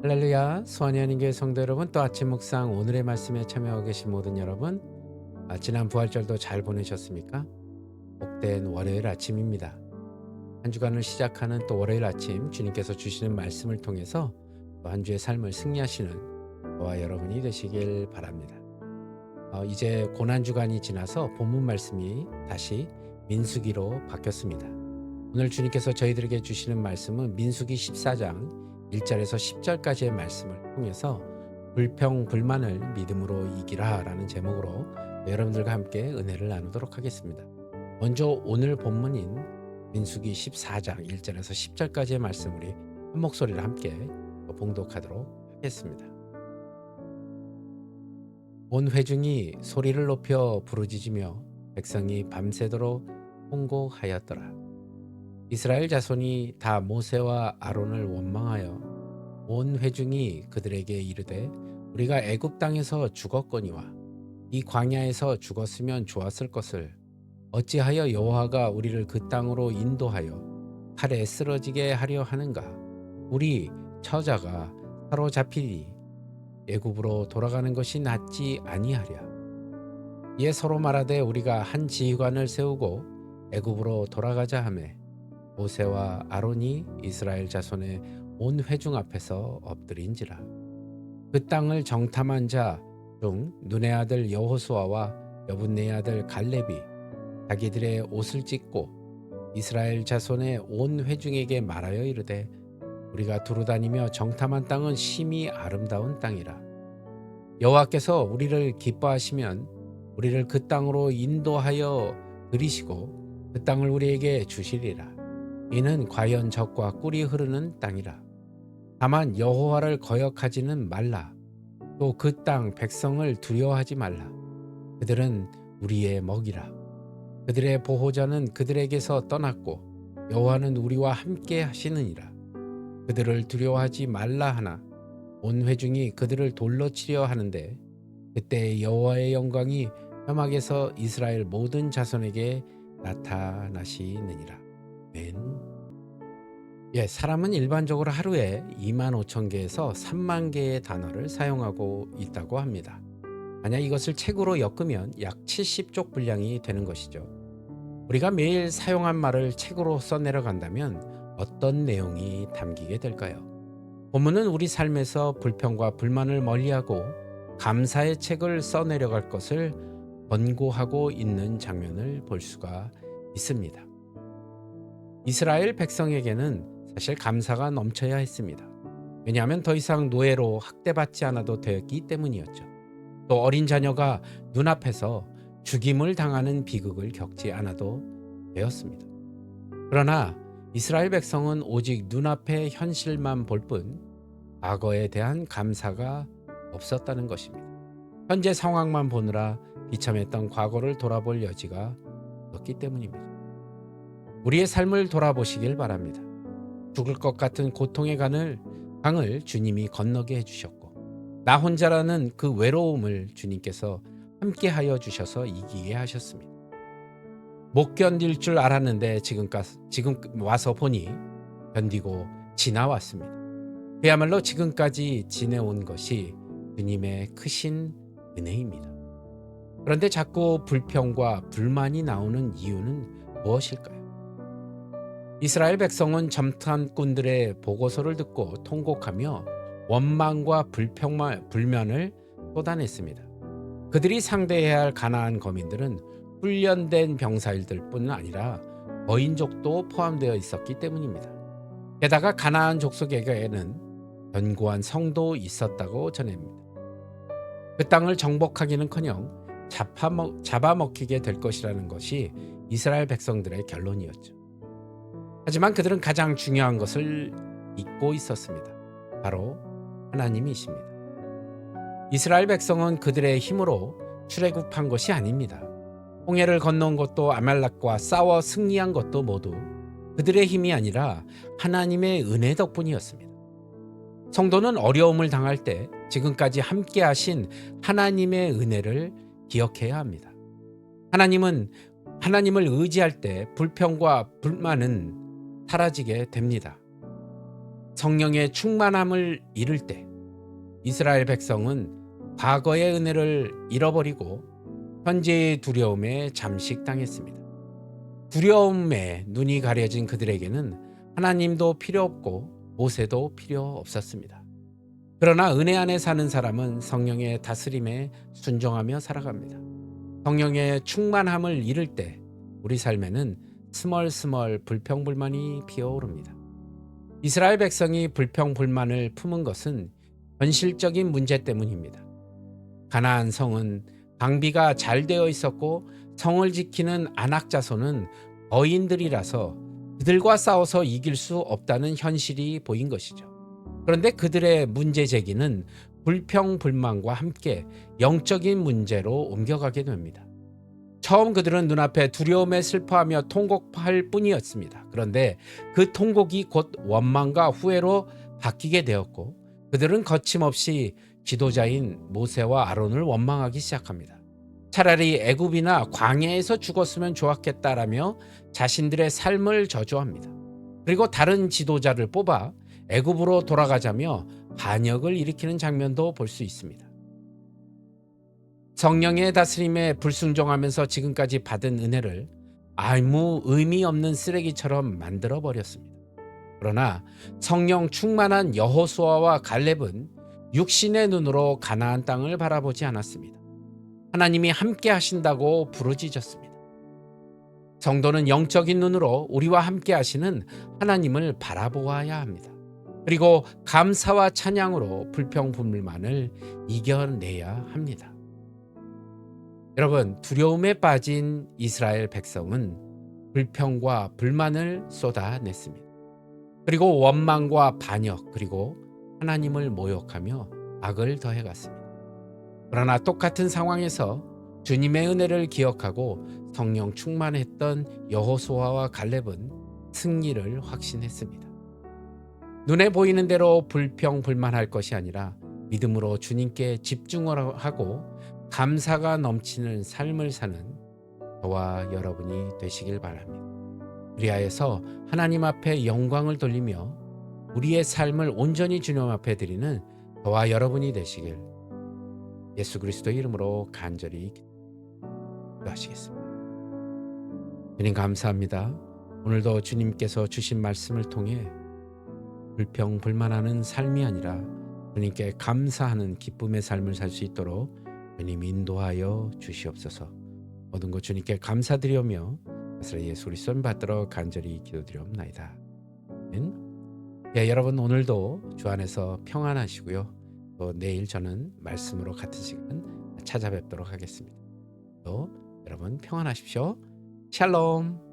할렐루야, 수원이 하나님교회 성도 여러분, 또 아침 묵상 오늘의 말씀에 참여하고 계신 모든 여러분, 지난 부활절도 잘 보내셨습니까? 복된 월요일 아침입니다. 한 주간을 시작하는 또 월요일 아침, 주님께서 주시는 말씀을 통해서 또 한 주의 삶을 승리하시는 저와 여러분이 되시길 바랍니다. 이제 고난 주간이 지나서 본문 말씀이 다시 민수기로 바뀌었습니다. 오늘 주님께서 저희들에게 주시는 말씀은 민수기 14장 1절에서 10절까지의 말씀을 통해서 불평 불만을 믿음으로 이기라 라는 제목으로 여러분들과 함께 은혜를 나누도록 하겠습니다. 먼저 오늘 본문인 민수기 14장 1절에서 10절까지의 말씀 우리 한 목소리로 함께 봉독하도록 하겠습니다. 온 회중이 소리를 높여 부르짖으며 백성이 밤새도록 통곡하였더라. 이스라엘 자손이 다 모세와 아론을 원망하여 온 회중이 그들에게 이르되 우리가 애굽 땅에서 죽었거니와 이 광야에서 죽었으면 좋았을 것을 어찌하여 여호와가 우리를 그 땅으로 인도하여 칼에 쓰러지게 하려 하는가. 우리 처자가 사로잡히니 애굽으로 돌아가는 것이 낫지 아니하랴. 이에 서로 말하되 우리가 한 지휘관을 세우고 애굽으로 돌아가자 하매 모세와 아론이 이스라엘 자손의 온 회중 앞에서 엎드린지라. 그 땅을 정탐한 자 중 눈의 아들 여호수아와 여분네의 아들 갈렙이 자기들의 옷을 찢고 이스라엘 자손의 온 회중에게 말하여 이르되 우리가 두루다니며 정탐한 땅은 심히 아름다운 땅이라. 여호와께서 우리를 기뻐하시면 우리를 그 땅으로 인도하여 들이시고 그 땅을 우리에게 주시리라. 이는 과연 젖과 꿀이 흐르는 땅이라. 다만 여호와를 거역하지는 말라. 또 그 땅 백성을 두려워하지 말라. 그들은 우리의 먹이라. 그들의 보호자는 그들에게서 떠났고 여호와는 우리와 함께 하시느니라. 그들을 두려워하지 말라 하나 온 회중이 그들을 돌로 치려 하는데 그때 여호와의 영광이 회막에서 이스라엘 모든 자손에게 나타나시느니라. 아멘. 사람은 일반적으로 하루에 25,000개에서 30,000개의 단어를 사용하고 있다고 합니다. 만약 이것을 책으로 엮으면 약 70쪽 분량이 되는 것이죠. 우리가 매일 사용한 말을 책으로 써내려간다면 어떤 내용이 담기게 될까요? 본문은 우리 삶에서 불평과 불만을 멀리하고 감사의 책을 써내려갈 것을 권고하고 있는 장면을 볼 수가 있습니다. 이스라엘 백성에게는 사실 감사가 넘쳐야 했습니다. 왜냐하면 더 이상 노예로 학대받지 않아도 되었기 때문이었죠. 또 어린 자녀가 눈앞에서 죽임을 당하는 비극을 겪지 않아도 되었습니다. 그러나 이스라엘 백성은 오직 눈앞의 현실만 볼 뿐 과거에 대한 감사가 없었다는 것입니다. 현재 상황만 보느라 비참했던 과거를 돌아볼 여지가 없기 때문입니다. 우리의 삶을 돌아보시길 바랍니다. 죽을 것 같은 고통의 강을 주님이 건너게 해주셨고 나 혼자라는 그 외로움을 주님께서 함께하여 주셔서 이기게 하셨습니다. 못 견딜 줄 알았는데 지금 와서 보니 견디고 지나왔습니다. 그야말로 지금까지 지내온 것이 주님의 크신 은혜입니다. 그런데 자꾸 불평과 불만이 나오는 이유는 무엇일까요? 이스라엘 백성은 점탐꾼들의 보고서를 듣고 통곡하며 원망과 불면을 쏟아냈습니다. 그들이 상대해야 할 가나안 거민들은 훈련된 병사일들 뿐 아니라 거인족도 포함되어 있었기 때문입니다. 게다가 가나안 족속에게는 견고한 성도 있었다고 전합니다. 그 땅을 정복하기는커녕 잡아먹히게 될 것이라는 것이 이스라엘 백성들의 결론이었죠. 하지만 그들은 가장 중요한 것을 잊고 있었습니다. 바로 하나님이십니다. 이스라엘 백성은 그들의 힘으로 출애굽한 것이 아닙니다. 홍해를 건너온 것도 아말렉과 싸워 승리한 것도 모두 그들의 힘이 아니라 하나님의 은혜 덕분이었습니다. 성도는 어려움을 당할 때 지금까지 함께 하신 하나님의 은혜를 기억해야 합니다. 하나님을 의지할 때 불평과 불만은 사라지게 됩니다. 성령의 충만함을 잃을 때 이스라엘 백성은 과거의 은혜를 잃어버리고 현재의 두려움에 잠식당했습니다. 두려움에 눈이 가려진 그들에게는 하나님도 필요 없고 모세도 필요 없었습니다. 그러나 은혜 안에 사는 사람은 성령의 다스림에 순종하며 살아갑니다. 성령의 충만함을 잃을 때 우리 삶에는 스멀스멀 불평불만이 피어오릅니다. 이스라엘 백성이 불평불만을 품은 것은 현실적인 문제 때문입니다. 가나안 성은 방비가 잘 되어 있었고 성을 지키는 아낙 자손은 거인들이라서 그들과 싸워서 이길 수 없다는 현실이 보인 것이죠. 그런데 그들의 문제 제기는 불평불만과 함께 영적인 문제로 옮겨가게 됩니다. 처음 그들은 눈앞에 두려움에 슬퍼하며 통곡할 뿐이었습니다. 그런데 그 통곡이 곧 원망과 후회로 바뀌게 되었고 그들은 거침없이 지도자인 모세와 아론을 원망하기 시작합니다. 차라리 애굽이나 광야에서 죽었으면 좋았겠다라며 자신들의 삶을 저주합니다. 그리고 다른 지도자를 뽑아 애굽으로 돌아가자며 반역을 일으키는 장면도 볼 수 있습니다. 성령의 다스림에 불순종하면서 지금까지 받은 은혜를 아무 의미 없는 쓰레기처럼 만들어 버렸습니다. 그러나 성령 충만한 여호수아와 갈렙은 육신의 눈으로 가나안 땅을 바라보지 않았습니다. 하나님이 함께 하신다고 부르짖었습니다. 성도는 영적인 눈으로 우리와 함께 하시는 하나님을 바라보아야 합니다. 그리고 감사와 찬양으로 불평불만을 이겨내야 합니다. 여러분, 두려움에 빠진 이스라엘 백성은 불평과 불만을 쏟아냈습니다. 그리고 원망과 반역, 그리고 하나님을 모욕하며 악을 더해갔습니다. 그러나 똑같은 상황에서 주님의 은혜를 기억하고 성령 충만했던 여호수아와 갈렙은 승리를 확신했습니다. 눈에 보이는 대로 불평불만할 것이 아니라 믿음으로 주님께 집중을 하고 감사가 넘치는 삶을 사는 저와 여러분이 되시길 바랍니다. 그리하여서 하나님 앞에 영광을 돌리며 우리의 삶을 온전히 주님 앞에 드리는 저와 여러분이 되시길 예수 그리스도의 이름으로 간절히 기도하시겠습니다. 주님 감사합니다. 오늘도 주님께서 주신 말씀을 통해 불평불만하는 삶이 아니라 주님께 감사하는 기쁨의 삶을 살 수 있도록 주님 인도하여 주시옵소서. 모든 것 주님께 감사드리오며 예수 그리스도를 받들어 간절히 기도드리옵나이다. 여러분 오늘도 주 안에서 평안하시고요. 또 내일 저는 말씀으로 같은 시간 찾아뵙도록 하겠습니다. 또 여러분 평안하십시오. 샬롬.